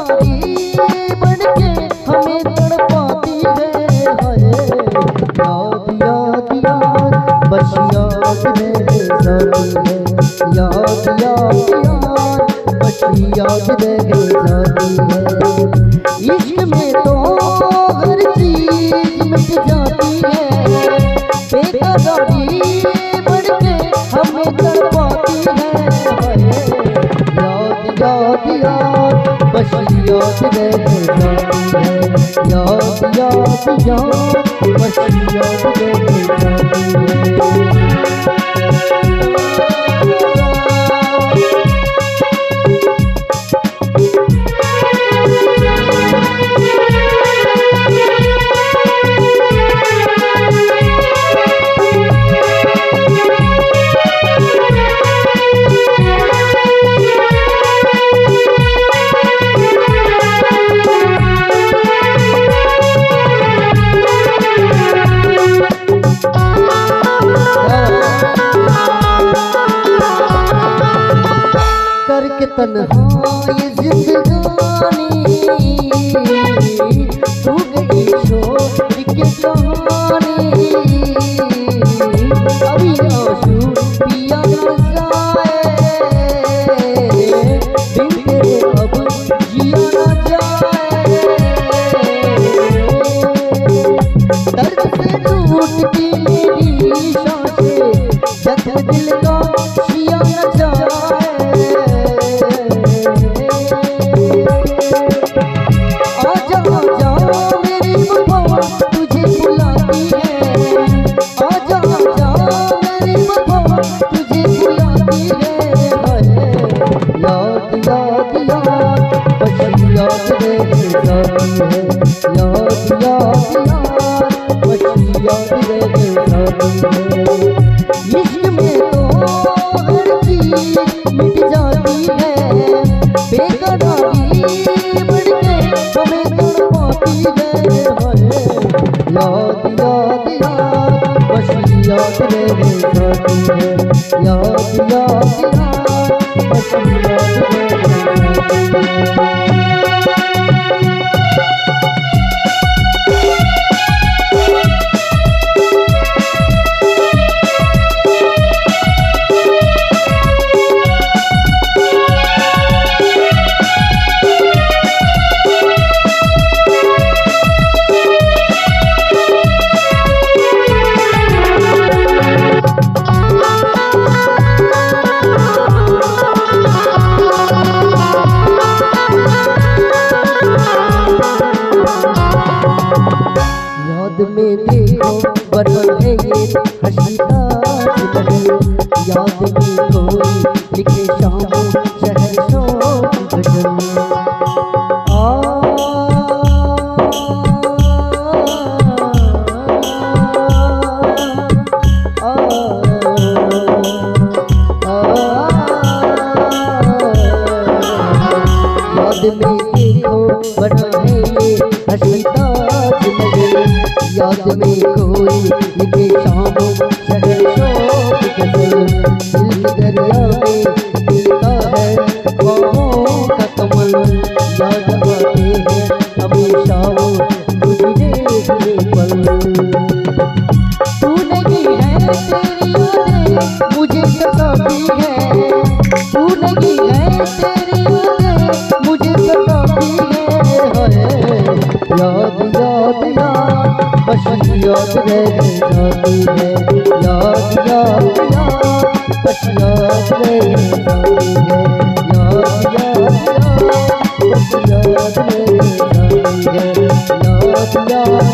बेकरारी बनके हमें तड़पाती है। हाय याद याद याद बस याद रह जाती है। याद याद याद बस याद रह जाती है। इश्क में तो हर चीज मिट जाती है। बेकरारी बनके हमें तड़पाती है। याद याद याद बस याद रह जाती है। याद याद याद बस याद रह जाती है। करके तन्हाई जिंदगानी तू गई छोड़ के कहानी। अभी आंसू पिया न जाए बिन तेरे अब जिया न जाए। दर्द से टूटती मेरी सांसें जब दिल का जिया न जाए। इश्क में तो हर चीज मिट जाती है। बेकरारी बनके हमें तड़पाती है। याद याद याद बस याद रह जाती है। याद याद याद बस याद रह जाती है। याद में देखो बदल है ये हसीना महल। याद में कोई लिखे शामों शहर शोक गजल। याद में देखो बदल है ये हसीना। याद में कोई लिखे शामों शहर शोक गजल। दिल दरिया में गिरता है ख्वाबों का कमल। याद आते हैं हमेशा वो गुजरे हुए पल। तू नहीं है तेरी यादें मुझे सताती है। तू नहीं है तेरी यादें मुझे सताती है। याद याद याद बस याद रह जाती है। याद याद याद बस याद रह जाती है। याद याद याद बस याद रह जाती है। याद याद याद